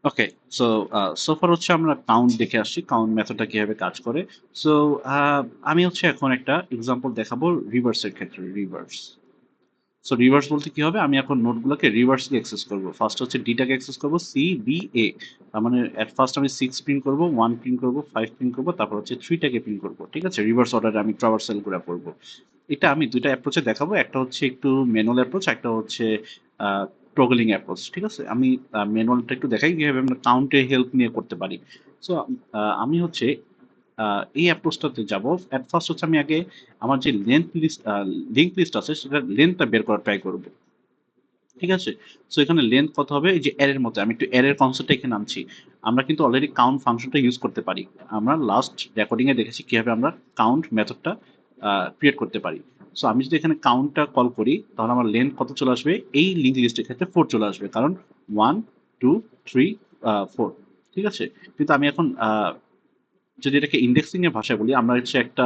ওকে, so so far হচ্ছে আমরা count দেখে আসছি কাউন্ট মেথডটা কিভাবে কাজ করে। সো আমি হচ্ছে এখন একটা এক্সাম্পল দেখাবো রিভার্সের ক্ষেত্রে। সো রিভার্স বলতে কি হবে, আমি এখন নোটগুলোকে রিভার্সলি অ্যাক্সেস করব। ফার্স্ট হচ্ছে ডিটাকে অ্যাক্সেস করব, সি বি এ। তার মানে এট ফার্স্ট আমি 6 প্রিন্ট করব, 1 প্রিন্ট করব, 5 প্রিন্ট করব, তারপর হচ্ছে 3টাকে প্রিন্ট করব। ঠিক আছে, রিভার্স অর্ডারে আমি ট্রাভার্সাল করে করব। এটা আমি দুইটা অ্যাপ্রোচে দেখাবো, একটা হচ্ছে একটু ম্যানুয়াল অ্যাপ্রোচ, একটা হচ্ছে টগলিং অ্যাপ্রোচ। ঠিক আছে, আমি ম্যানুয়ালটা একটু দেখাই কিভাবে আমরা কাউন্টে হেল্প নিয়ে করতে পারি। সো আমি হচ্ছে এই অ্যাপ্রোচটাতে যাব। এট ফার্স্ট হচ্ছে আমি আগে আমার যে লিঙ্ক লিস্ট আছে সেটার লেন্থটা বের করার ট্রাই করব। ঠিক আছে, সো এখানে লেন্থ কত হবে, এই যে অ্যারের মতো আমি একটু অ্যারের কনসেপ্টটা এখানে আনছি। আমরা কিন্তু অলরেডি কাউন্ট ফাংশনটা ইউজ করতে পারি। আমরা লাস্ট রেকর্ডিং এ দেখেছি কিভাবে আমরা কাউন্ট মেথডটা ক্রিয়েট করতে পারি। সো আমি যদি এখানে কাউন্টটা কল করি তাহলে আমার লেন্থ কত চলে আসবে, এই লিঙ্ক লিস্টের ক্ষেত্রে 4 চলে আসবে, কারণ 1 2 3 4। ঠিক আছে, কিন্তু আমি এখন যদি এটাকে ইন্ডেক্সিং এর ভাষায় বলি, আমরা হচ্ছে একটা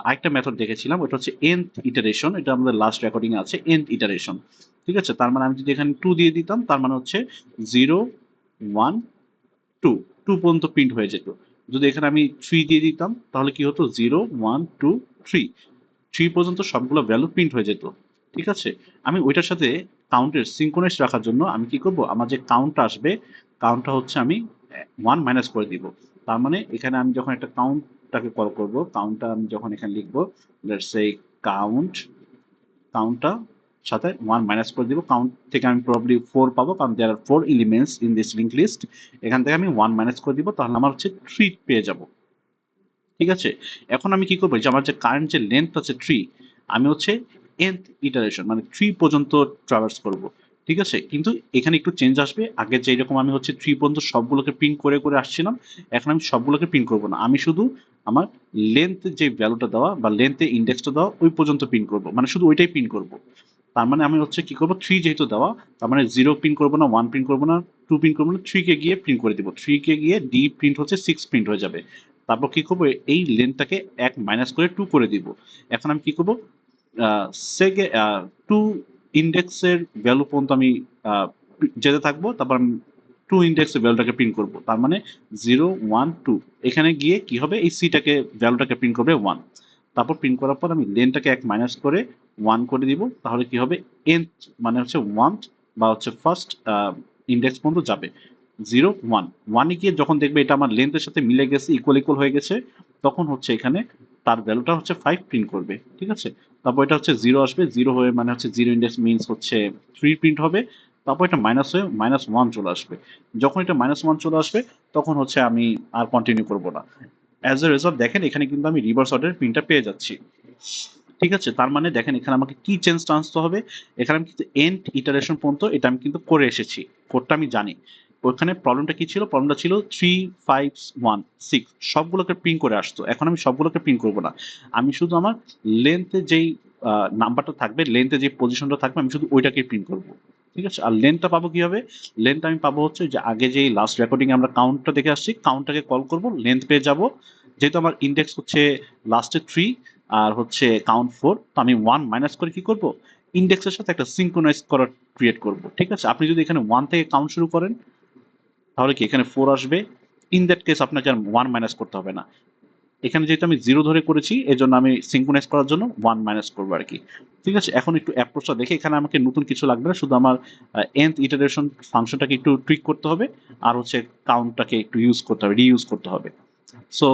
আরেকটা মেথড দেখেছিলাম, ওটা হচ্ছে nth ইটারেশন। এটা আমাদের লাস্ট রেকর্ডিং এ আছে nth ইটারেশন। ঠিক আছে, তার মানে আমি যদি এখানে 2 দিয়ে দিতাম তার মানে হচ্ছে 0 1 2, 2 পর্যন্ত প্রিন্ট হয়ে যেত। যদি এখানে আমি 3 দিয়ে দিতাম তাহলে কি হতো, 0 1 2 3, 3 পর্যন্ত সবগুলো ভ্যালু প্রিন্ট হয়ে যেত। ঠিক আছে, আমি ওইটার সাথে কাউন্টের সিঙ্ক্রোনাইজ রাখার জন্য আমি কি করব, আমার যে কাউন্টটা আসবে, কাউন্টটা হচ্ছে আমি 1 মাইনাস করে দিব। তার মানে এখানে আমি যখন একটা কাউন্টটাকে কল করব, কাউন্টটা আমি যখন এখানে লিখবো, লেটস সে কাউন্ট, কাউন্টটা সাথে 1 মাইনাস করে দিব। কাউন্ট থেকে আমি প্রবাবলি 4 পাবো, কারণ there are 4 elements in this link list. এখান থেকে আমি 1 মাইনাস করে দিব, তাহলে আমার হচ্ছে 3 পেয়ে যাব। ঠিক আছে, এখন আমি কি করবো, যে আমার যে কারেন্ট যে লেন্থ আছে 3, আমি হচ্ছে nth ইটারেশন মানে 3 পর্যন্ত ট্রাভার্স করব। ঠিক আছে, কিন্তু এখানে একটু চেঞ্জ আসবে। আগে যেরকম আমি হচ্ছে 3 পর্যন্ত সবগুলোকে প্রিন্ট করে করে আসছিলাম, এখন আমি সবগুলোকে প্রিন্ট করব না, আমি শুধু আমার লেন্থ যে ভ্যালুটা দেওয়া বা লেন্থে ইন্ডেক্সটা দেওয়া ওই পর্যন্ত প্রিন্ট করব, মানে শুধু ওইটাই প্রিন্ট করব। তার মানে আমি হচ্ছে কি করবো, 3 যেহেতু দেওয়া, তার মানে 0 প্রিন্ট করবো না, 1 প্রিন্ট করবো না, 2 প্রিন্ট করবো না, 3 কে গিয়ে প্রিন্ট করে দিব। 3 কে গিয়ে ডি প্রিন্ট হচ্ছে 6 প্রিন্ট হয়ে যাবে। তারপর কি করবো, এই লেন্থটাকে 1 মাইনাস করে 2 করে দিব। এখন আমি কি করবো, সেকে 2 ইন্ডেক্সের ভ্যালু পর্যন্ত আমি যেতে থাকবো, তারপর আমি 2 ইন্ডেক্সের ভ্যালুটাকে প্রিন্ট করবো। তার মানে 0 1 2, এখানে গিয়ে কি হবে, এই সিটাকে ভ্যালুটাকে প্রিন্ট করবে 1। তারপর প্রিন্ট করার পর আমি লেনটাকে 1 মাইনাস করে 1 করে দিব, তাহলে কি হবে, nth মানে হচ্ছে 1 বা হচ্ছে ফার্স্ট ইন্ডেক্স পর্যন্ত যাবে। 0 1 1 এ গিয়ে যখন দেখবে এটা আমার লেন্থের সাথে মিলে গেছে, ইকুয়াল ইকুয়াল হয়ে গেছে, তখন হচ্ছে এখানে তার ভ্যালুটা হচ্ছে 5 প্রিন্ট করবে। ঠিক আছে, তারপর এটা হচ্ছে 0 আসবে, 0 হয়ে মানে হচ্ছে 0 ইন্ডেক্স মিনস হচ্ছে 3 প্রিন্ট হবে। তারপর এটা মাইনাস হয়ে -1 চলে আসবে। যখন এটা -1 চলে আসবে তখন হচ্ছে আমি আর কন্টিনিউ করব না। অ্যাজ এ রেজাল্ট দেখেন এখানে কিন্তু আমি রিভার্স অর্ডারের প্রিন্টটা পেয়ে যাচ্ছি। ঠিক আছে, তার মানে দেখেন এখানে আমাকে কি চেঞ্জটা আনতে হবে, এখানে আমি কিন্তু এন্ড ইটারেশন পর্যন্ত এটা আমি কিন্তু করে এসেছি, কোডটা আমি জানি। ওখানে প্রবলেমটা কি ছিল, প্রবলেমটা ছিল 3 5 1 6 সবগুলোকে প্রিন্ট করে আসতো। এখন আমি সবগুলোকে প্রিন্ট করব না, আমি শুধু আমার লেন্থে যেই নাম্বারটা থাকবে, লেন্থে যে পজিশনটা থাকবে, আমি শুধু ওইটাকে প্রিন্ট করব। ঠিক আছে, আর লেন্থটা পাবো কিভাবে, লেন্থটা আমি পাবো হচ্ছে যে আগে যে লাস্ট রেকর্ডিং আমরা কাউন্টটা দেখে আসছি, কাউন্টটাকে কল করব, লেন্থ পেয়ে যাব। যেহেতু আমার ইন্ডেক্স হচ্ছে লাস্টে 3 আর হচ্ছে কাউন্ট 4, তো আমি 1 মাইনাস করে কি করব, ইন্ডেক্সের সাথে একটা সিঙ্ক্রোনাইজ করার ক্রিয়েট করব। ঠিক আছে, আপনি যদি এখানে 1 থেকে কাউন্ট শুরু করেন তাহলে কি এখানে 4 আসবে, ইন দ্যাট কেস আপনাকে আর 1 মাইনাস করতে হবে না। এখানে যেহেতু আমি 0 ধরে করেছি এজন্য আমি সিঙ্ক্রোনাইজ করার জন্য 1 মাইনাস করবো আর কি। ঠিক আছে, এখন একটু অ্যাপ্রোচটা দেখে, এখানে আমাকে নতুন কিছু লাগবে না, শুধু আমার nth ইটারেশন ফাংশনটাকে একটু টুইক করতে হবে, আর হচ্ছে কাউন্টটাকে একটু ইউজ করতে হবে, রিইউজ করতে হবে। সো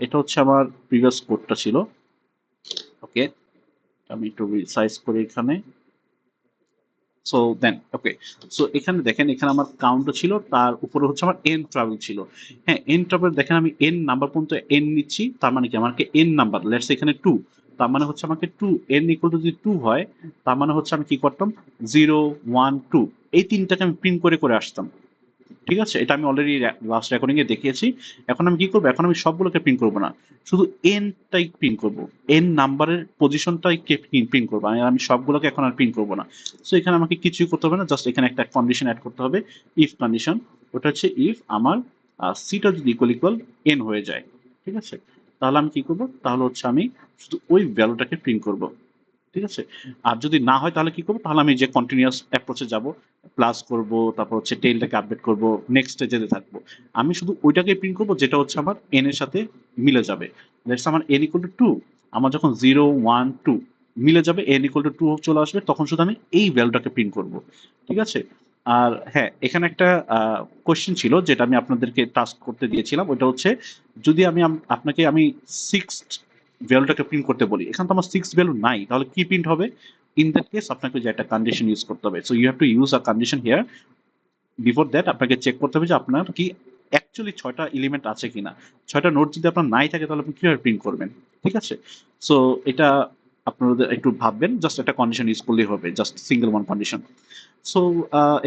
এটা হচ্ছে আমার প্রিভিয়াস কোডটা ছিল। ওকে, আমি একটু রিসাইজ করি এখানে। সো দেন ওকে, সো এখানে দেখেন এখানে আমার কাউন্ট ছিল, তার উপরে হচ্ছে আমার এন ট্রাভেল ছিল। হ্যাঁ, এন ট্রাভেল দেখেন আমি এন নাম্বার পর্যন্ত এন নিচ্ছি, তার মানে কি আমাকে এন নাম্বার, লেটস এখানে 2, তার মানে হচ্ছে আমাকে 2 এন ইকুয়াল টু যদি 2 হয়, তার মানে হচ্ছে আমি কি করতাম, 0 1 2 এই তিনটাকে আমি প্রিন্ট করে করে আসতাম। ঠিক আছে, এটা আমি অলরেডি লাস্ট রেকর্ডিং এ দেখিয়েছি। এখন আমি কি করবো, এখন আমি সবগুলোকে প্রিন্ট করবো না, শুধু এনটাই প্রিন্ট করব, এন নাম্বারের পজিশনটাই প্রিন্ট করবো, আমি সবগুলোকে এখন আর প্রিন্ট করবো না। সো এখানে আমাকে কিছুই করতে হবে না, জাস্ট এখানে একটা কন্ডিশন অ্যাড করতে হবে, ইফ কন্ডিশন। ওটা হচ্ছে ইফ আমার সিটা যদি ইকুয়াল ইকুয়াল এন হয়ে যায়। ঠিক আছে, তাহলে আমি কি করবো, তাহলে হচ্ছে আমি শুধু ওই ভ্যালুটাকে প্রিন্ট করব। ঠিক আছে? আর যদি না হয় তাহলে কি করবো, তাহলে আমি যে কন্টিনিউয়াস অ্যাপ্রোচে যাব, প্লাস করব, তারপর হচ্ছে টেলটাকে আপডেট করব, নেক্সটে যেতে থাকবো। আমি শুধু ওইটাকেই প্রিন্ট করবো যেটা হচ্ছে আমার এন এর সাথে মিলে যাবে। লেটস আমার এন ইকুয়াল টু টু, আমার যখন 0 1 2 মিলে যাবে, এন ইকুয়াল টু টু চলে আসবে, তখন শুধু আমি এই ভ্যালুটাকে প্রিন্ট করব। ঠিক আছে? আর হ্যাঁ, এখানে একটা কোয়েশ্চেন ছিল যেটা আমি আপনাদেরকে টাস্ক করতে দিয়েছিলাম, ওইটা হচ্ছে যদি আমি আপনাকে আমি সিক্সথ ভ্যালুটাকে প্রিন্ট করতে বলি, এখানে তো আমার সিক্স ভ্যালু নাই, তাহলে কি প্রিন্ট হবে? ইন দ্যাট কেস আপনাকে যে একটা কন্ডিশন ইউজ করতে হবে। So you have to use a condition here. Before that আপনাকে চেক করতে হবে যে আপনার কি অ্যাকচুয়ালি 6টা এলিমেন্ট আছে কিনা। 6টা নোট যদি আপনার নাই থাকে তাহলে আপনি কিভাবে প্রিন্ট করবেন? ঠিক আছে? সো এটা আপনাদের একটু ভাববেন, জাস্ট একটা কন্ডিশন ইউজ করলেই হবে, just single one condition. So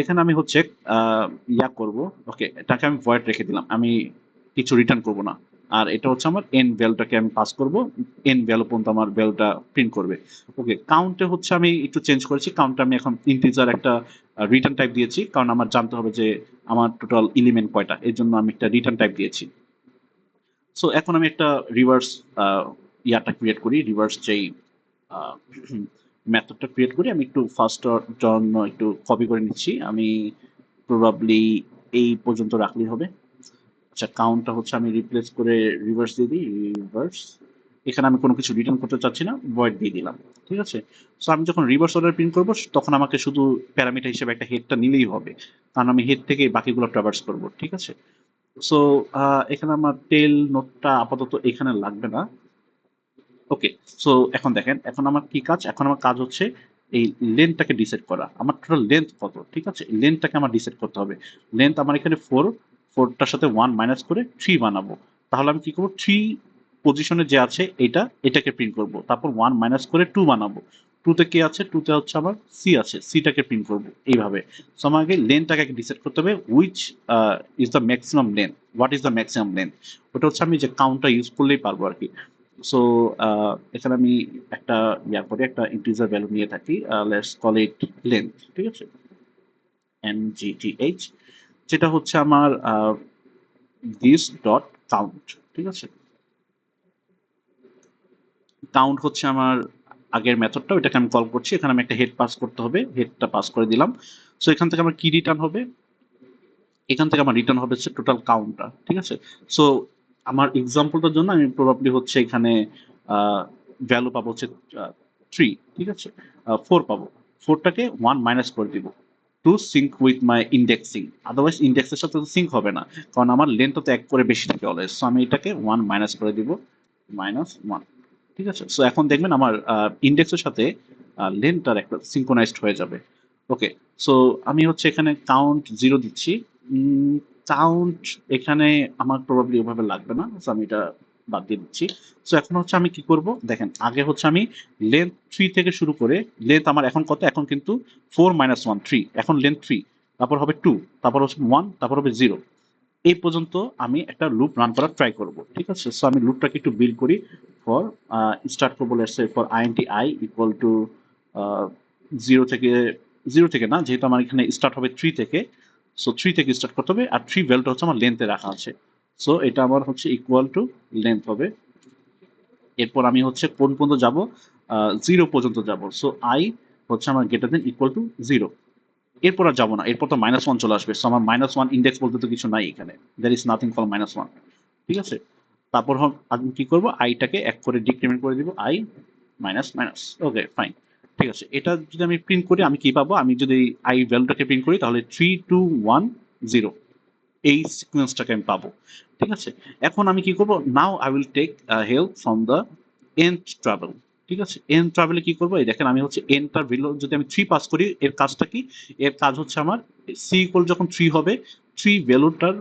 এখানে আমি হচ্ছে ইয়া করব। ওকে, এটাকে আমি ভয়েড রেখে দিলাম, আমি কিছু রিটার্ন করব না। আর এটা হচ্ছে আমার এন ভ্যালুটাকে আমি পাস করব, এন ভ্যালু পর্যন্ত আমার ভ্যালুটা প্রিন্ট করবে। ওকে, কাউন্টে হচ্ছে আমি একটু চেঞ্জ করেছি, কাউন্টে আমি এখন ইন্টিজার একটা রিটার্ন টাইপ দিয়েছি, কারণ আমার জানতে হবে যে আমার টোটাল এলিমেন্ট কয়টা, এর জন্য আমি একটা রিটার্ন টাইপ দিয়েছি। সো এখন আমি একটা রিভার্স ইয়াটা ক্রিয়েট করি, রিভার্স যেই মেথডটা ক্রিয়েট করি, আমি একটু ফার্স্টের জন্য একটু কপি করে নিচ্ছি, আমি প্রবাবলি এই পর্যন্ত রাখলেই হবে। আচ্ছা, কাউন্টটা হচ্ছে আমি রিপ্লেস করে রিভার্স দিয়ে দিই, রিভার্স। এখানে আমি কোনো কিছু রিটার্ন করতে চাচ্ছি না, ভয়েড দিয়ে দিলাম। ঠিক আছে? সো আমি যখন রিভার্স অর্ডার প্রিন্ট করবো, তখন আমাকে শুধু প্যারামিটার হিসেবে একটা হেডটা নিলেই হবে, কারণ আমি হেড থেকে বাকিগুলো ট্রাভার্স করব। ঠিক আছে? সো এখানে আমার টেল নোটটা আপাতত এখানে লাগবে না। ওকে, সো এখন দেখেন, এখন আমার কি কাজ, এখন আমার কাজ হচ্ছে এই লেন্থটাকে ডিসাইড করা, আমার টোটাল লেন্থ কত। ঠিক আছে? লেন্থটাকে আমার ডিসাইড করতে হবে। লেন্থ আমার এখানে 4, 4টার সাথে 1 মাইনাস করে 3 বানাবো। তাহলে আমি কি করবো, 3 পজিশনে যে আছে এটা, এটাকে প্রিন্ট করব, তারপর 1 মাইনাস করে 2 বানাবো। 2 তে কি আছে? 2 তে হচ্ছে আমার সি আছে, সিটাকে প্রিন্ট করব এইভাবে। সো আমাকে লেন্থটাকে ডিসাইড করতে হবে, which is the maximum length, what is the maximum length. ওটা হচ্ছে আমি যে কাউন্টটা ইউজ করলেই পারবো আর কি। সো এখানে আমি একটা ইয়া করে একটা ইন্টিজার ভ্যালু নিয়ে থাকি, লেটস কল ইট লেন্থ। ঠিক আছে? NGTH, যেটা হচ্ছে আমার দিস ডট কাউন্ট। ঠিক আছে? কাউন্ট হচ্ছে আমার আগের মেথডটা, ওইটাকে আমি কল করছি, এখানে আমি একটা হেড পাস করতে হবে, হেডটা পাস করে দিলাম। সো এখান থেকে আমার কি রিটার্ন হবে? এখান থেকে আমার রিটার্ন হবে হচ্ছে টোটাল কাউন্টটা। ঠিক আছে? সো আমার এক্সাম্পলটার জন্য আমি প্রবাবলি হচ্ছে এখানে ভ্যালু পাবো হচ্ছে 3। ঠিক আছে? 4 পাবো, 4টাকে 1 মাইনাস করে দিব to sync with my indexing, otherwise ইন্ডেক্সের সাথে তো সিঙ্ক হবে না, কারণ আমার লেন্থ তো এক করে বেশি থাকে অলওয়েজ। সো আমি এটাকে 1 মাইনাস করে দিব, -1। ঠিক আছে? সো এখন দেখবেন আমার ইন্ডেক্সের সাথে লেন্থটার একটা সিঙ্ক্রোনাইজড হয়ে যাবে। ওকে, সো আমি হচ্ছে এখানে কাউন্ট 0 দিচ্ছি। কাউন্ট এখানে আমার প্রবাবলি ওভাবে লাগবে না, সো আমি এটা বাদ দিয়ে দিচ্ছি। সো এখন হচ্ছে আমি কি করব, দেখেন আগে হচ্ছে আমি লেন্থ 3 থেকে শুরু করে, লেন্থ আমার এখন কত, এখন কিন্তু 4 মাইনাস 1 3, এখন লেন্থ 3, তারপর হবে 2, তারপর হচ্ছে 1, তারপর হবে 0, এই পর্যন্ত আমি একটা লুপ রান করার ট্রাই করব। ঠিক আছে? সো আমি লুপটাকে একটু বিল্ড করি। ফর স্টার্ট করবো, let's say for int I equal to 0 থেকে, 0 থেকে না, যেহেতু আমার এখানে স্টার্ট হবে 3 থেকে, সো 3 থেকে স্টার্ট করতে হবে, আর 3 ভ্যালুটা হচ্ছে আমার লেন্থে রাখা আছে। সো এটা আমার হচ্ছে ইকুয়াল টু লেন্থ হবে। এরপর আমি হচ্ছে কোন পর্যন্ত যাব, 0 পর্যন্ত যাব। সো আই হচ্ছে আমার গ্রেটার দেন ইকুয়াল টু 0। এরপর আর যাবো না, এরপর তো -1 চলে আসবে। সো আমার -1 ইন্ডেক্স বলতে তো কিছু নাই এখানে, দ্যার ইজ নাথিং ফর -1। ঠিক আছে? তারপর আমি কি করবো, আইটাকে এক করে ডিক্রিমেন্ট করে দিব, I minus minus. Okay, fine. ঠিক আছে, এটা যদি আমি প্রিন্ট করি আমি কি পাবো, আমি যদি আই ভ্যালুটাকে প্রিন্ট করি তাহলে 3 2 1 0, এই সিকোয়েন্সটাকে আমি পাবো। ঠিক আছে? এখন আমি কি করব, now I will take help from the end travel. ঠিক আছে? এন্ড ট্রাভেলে কি করবো, এই দেখেন আমি হচ্ছে এনটার ভ্যালু যদি আমি 3 পাস করি, এর কাজটা কি, এর কাজ হচ্ছে আমার সি ইকুয়াল যখন 3 হবে, 3 ভ্যালুটার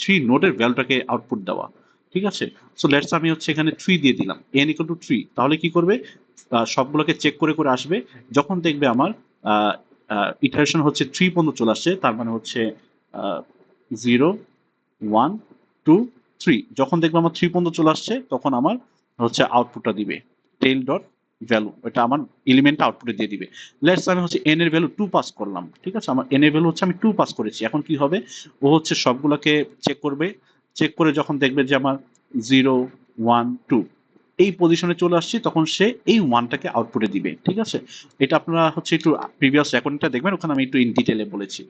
3 নোডের ভ্যালুটাকে আউটপুট দেওয়া। ঠিক আছে? সো লেটস আমি হচ্ছে এখানে 3 দিয়ে দিলাম, এন ইকুয়াল টু 3, তাহলে কি করবে, সবগুলোকে চেক করে করে আসবে, যখন দেখবে আমার ইটারেশন হচ্ছে 3 পর্যন্ত চলে আসছে, তার মানে হচ্ছে 0 1 2 3, যখন দেখবো আমার 3 পর্যন্ত চলে আসছে, তখন আমার হচ্ছে আউটপুটটা দিবে টেল ডট ভ্যালু, এটা আমার এলিমেন্ট আউটপুটে দিয়ে দিবে। লেটস আমি হচ্ছে এন এর ভ্যালু 2 পাস করলাম। ঠিক আছে? আমার এন এর ভ্যালু হচ্ছে আমি 2 পাস করেছি, এখন কি হবে, ও হচ্ছে সবগুলোকে চেক করবে, চেক করে যখন দেখবে যে আমার 0 1 2, এই পজিশনে চলে আসছি তখন সে এই ওয়ানটাকে আউটপুটে দিবে। ঠিক আছে, এটা আপনারা হচ্ছে একটু প্রিভিয়াস রেকর্ডিংটা দেখবেন, ওখানে আমি একটু ইন ডিটেলে বলেছি।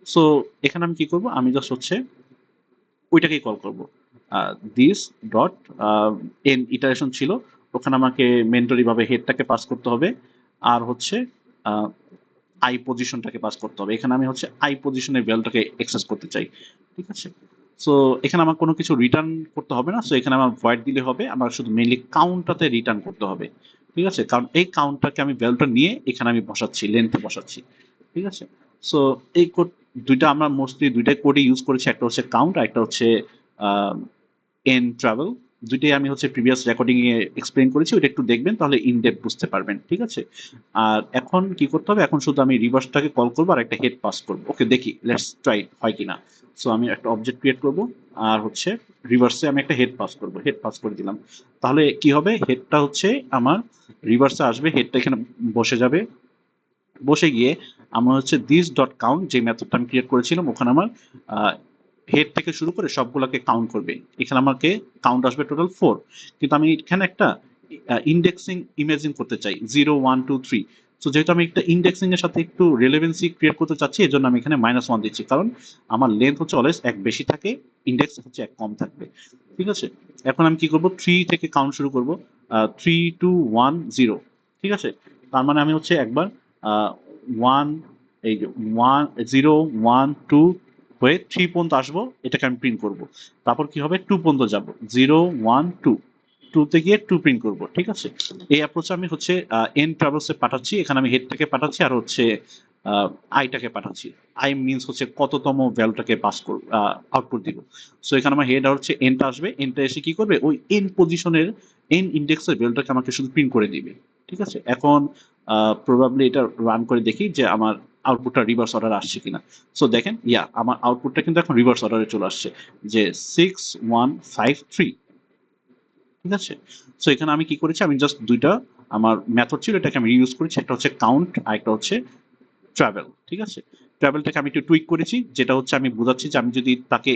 সো এখানে আমি কি করব, আমি জাস্ট হচ্ছে ওইটাকেই কল করব, দিস ডট এন ইটারেশন ছিল, ওখানে আমাকে মেন্টরি ভাবে হেডটাকে পাস করতে হবে, আর হচ্ছে আই পজিশনটাকে পাস করতে হবে। এখানে আমি হচ্ছে আই পজিশনের ভ্যালুটাকে অ্যাক্সেস করতে চাই। ঠিক আছে, সো এখানে আমার কোনো কিছু রিটার্ন করতে হবে না, সো এখানে আমার ভয়েড দিলে হবে, আমার শুধু মেইনলি কাউন্টটাতে রিটার্ন করতে হবে। ঠিক আছে, কারণ এই কাউন্টটাকে আমি ভ্যালুটা নিয়ে এখানে আমি বসাচ্ছি, লেন্থে বসাচ্ছি। ঠিক আছে, সো এই কোড দুইটা আমরা মোস্টলি দুইটাই কোডে ইউজ করেছি, একটা হচ্ছে কাউন্ট আর একটা হচ্ছে এন ট্রাভেল। দুইটাই আমি হচ্ছে প্রিভিয়াস রেকর্ডিং এ এক্সপ্লেইন করেছি, ওটা একটু দেখবেন তাহলে ইন ডেপথ বুঝতে পারবেন। ঠিক আছে, আর এখন কি করতে হবে, এখন শুধু আমি রিভার্সটাকে কল করবো আর একটা হেড পাস করবো। ওকে, দেখি, লেটস ট্রাই হয় কিনা। সো আমি একটা অবজেক্ট ক্রিয়েট করব, আর হচ্ছে রিভার্সে আমি একটা হেড পাস করব, হেড পাস করে দিলাম। তাহলে কি হবে, হেডটা হচ্ছে আমার রিভার্সে আসবে, হেডটা এখানে বসে যাবে, বসে গিয়ে আমার হচ্ছে দিস ডট কাউন্ট যে মেথডটা আমি ক্রিয়েট করেছিলাম, ওখানে আমার হেড থেকে শুরু করে সবগুলোকে কাউন্ট করবে। এখানে আমাকে কাউন্ট আসবে টোটাল 4, কিন্তু আমি এখানে একটা ইন্ডেক্সিং ইমেজিং করতে চাই 0 1 2 3। সো যেহেতু আমি একটা ইন্ডেক্সিং এর সাথে একটু রেলেভেন্সি ক্রিয়েট করতে চাচ্ছি, এজন্য আমি এখানে -1 দিচ্ছি, কারণ আমার লেন্থ হচ্ছে অলওয়েজ 1 বেশি থাকে, ইন্ডেক্স হচ্ছে 1 কম থাকবে। ঠিক আছে, এখন আমি কি করব, 3 থেকে কাউন্ট শুরু করব, 3 2 1 0। ঠিক আছে, তার মানে আমি হচ্ছে একবার 1, এই যে 1 0 1 2 হয়ে 3 পর্যন্ত আসবো, এটাকে আমি প্রিন্ট করব। তারপর কি হবে, 2 পর্যন্ত যাব, 0 1 2, 2 তে গিয়ে 2 প্রিন্ট করব। ঠিক আছে, এই অ্যাপ্রোচে আমি হচ্ছে এন ট্রাভেলসে পাঠাচ্ছি, এখানে আমি হেডটাকে পাঠাচ্ছি আর হচ্ছে আইটাকে পাঠাচ্ছি। আই মিনস হচ্ছে কততম ভ্যালুটাকে পাস করব, আউটপুট দিব। সো এখানে আমার হেড আর হচ্ছে এনটা আসবে, এনটা এসে কি করবে, ওই এন পজিশনের এন ইন্ডেক্সের ভ্যালুটাকে আমাকে শুধু প্রিন্ট করে দিবে। ঠিক আছে, এখন প্রবাবলি এটা রান করে দেখি যে আমার আউটপুটটা রিভার্স অর্ডার আসছে কিনা। সো দেখেন, ইয়া, আমার আউটপুটটা কিন্তু এখন রিভার্স অর্ডারে চলে আসছে, যে 6153। ঠিক আছে, সো এখানে আমি কি করেছি, আমি জাস্ট দুইটা আমার মেথড ছিল, এটাকে আমি ইউজ করেছি, একটা হচ্ছে কাউন্ট আর একটা হচ্ছে ট্রাভেল। ঠিক আছে, ট্রাভেলটাকে আমি একটু টুইক করেছি, যেটা হচ্ছে আমি বোঝাচ্ছি যে আমি যদি তাকে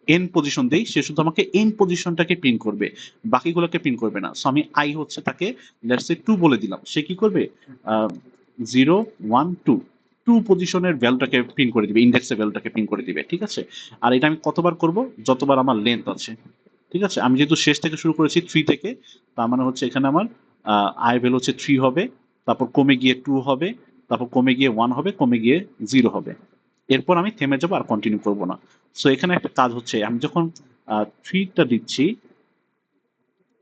এন পজিশন দেই, সে শুধু আমাকে এন পজিশনটাকে প্রিন্ট করবে, বাকিগুলোকে প্রিন্ট করবে না। সো আমি আই হচ্ছে তাকে লেটস সে 2 বলে দিলাম, সে কি করবে, 0 1 2, 2 পজিশনের ভ্যালুটাকে প্রিন্ট করে দিবে, ইন্ডেক্সের ভ্যালুটাকে প্রিন্ট করে দিবে। ঠিক আছে, আর এটা আমি কতবার করব, যতবার আমার লেন্থ আছে। ঠিক আছে, আমি যেহেতু শেষ থেকে শুরু করেছি 3 থেকে, তার মানে হচ্ছে এখানে আমার আই ভ্যালু হচ্ছে 3 হবে, তারপর কমে গিয়ে 2 হবে, তারপর কমে গিয়ে 1 হবে, কমে গিয়ে 0 হবে। এরপর আমি থেমে যাবো, আর কন্টিনিউ করব না। সো এখানে একটা কাজ হচ্ছে, আমি যখন 3টা দিচ্ছি,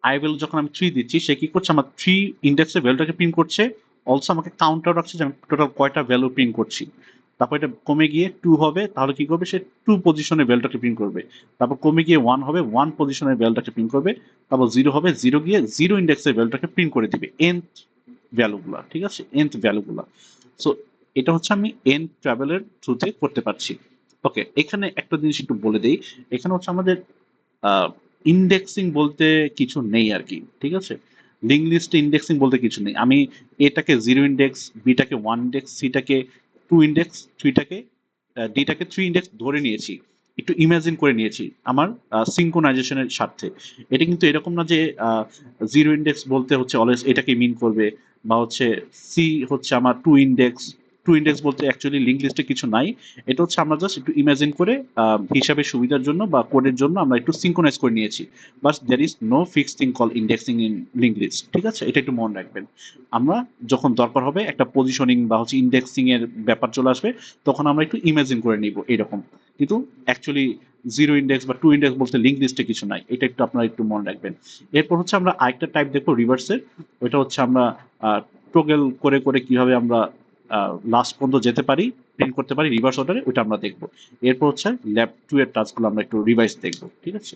আই ভ্যালু যখন আমি 3 দিচ্ছি, সে কি করছে, আমার 3 ইন্ডেক্সের ভ্যালুটাকে প্রিন্ট করছে, অলসো আমাকে কাউন্টার রাখছে যে আমি টোটাল কয়টা ভ্যালু প্রিন্ট করছি। তারপর এটা কমে গিয়ে 2 হবে, তাহলে কি করবে, সে 2 পজিশনের ভ্যালুটাকে প্রিন্ট করবে। তারপর কমে গিয়ে 1 হবে, 1 পজিশনের ভ্যালুটাকে প্রিন্ট করবে। তারপর 0 হবে, 0 গিয়ে 0 ইন্ডেক্সের ভ্যালুটাকে প্রিন্ট করে দিবে, nth ভ্যালুগুলা। ঠিক আছে, nth ভ্যালুগুলা। সো এটা হচ্ছে আমি এন ট্রাভেলের থ্রুতে করতে পারছি। ওকে, এখানে একটা জিনিস একটু বলে দেই, এখানে হচ্ছে আমাদের ইন্ডেক্সিং বলতে কিছু নেই আর কি। ঠিক আছে, লিঙ্ক লিস্টে ইন্ডেক্সিং বলতে কিছু নেই। আমি এটাকে 0 ইন্ডেক্স, বিটাকে 1 ইন্ডেক্স, সিটাকে 2 ইন্ডেক্স, থ্রিটাকে ডিটাকে 3 ইন্ডেক্স ধরে নিয়েছি, একটু ইমাজিন করে নিয়েছি আমার সিঙ্ক্রোনাইজেশনের স্বার্থে। এটা কিন্তু এরকম না যে 0 ইন্ডেক্স বলতে হচ্ছে অলওয়েজ এটাকে মিন করবে, বা হচ্ছে সি হচ্ছে আমার 2 ইন্ডেক্স। 2 ইন্ডেক্স বলতে অ্যাকচুয়ালি লিঙ্ক লিস্টে কিছু নাই, এটা হচ্ছে আমরা জাস্ট একটু ইমাজিন করে হিসাবে সুবিধার জন্য বা কোডের জন্য আমরা একটু সিঙ্ক্রোনাইজ করে নিয়েছি। But there is no fixed thing call indexing in link list. ঠিক আছে, এটা একটু মনে রাখবেন। আমরা যখন দরকার হবে একটা পজিশনিং বা হচ্ছে ইন্ডেক্সিং এর ব্যাপার চলে আসবে, তখন আমরা একটু ইমাজিন করে নিব এরকম। কিন্তু অ্যাকচুয়ালি 0 ইন্ডেক্স বা 2 ইন্ডেক্স বলতে লিঙ্ক লিস্টে কিছু নাই, এটা একটু আপনারা একটু মনে রাখবেন। এরপর হচ্ছে আমরা আরেকটা টাইপ দেখবো রিভার্সের, ওইটা হচ্ছে আমরা টোগেল করে করে কিভাবে আমরা লাস্ট পর্যন্ত যেতে পারি, প্রিন্ট করতে পারি রিভার্স অর্ডারে, ওইটা আমরা দেখবো। এরপর হচ্ছে ল্যাব 2 এর টাস্কগুলো আমরা একটু রিভাইজ দেখবো। ঠিক আছে।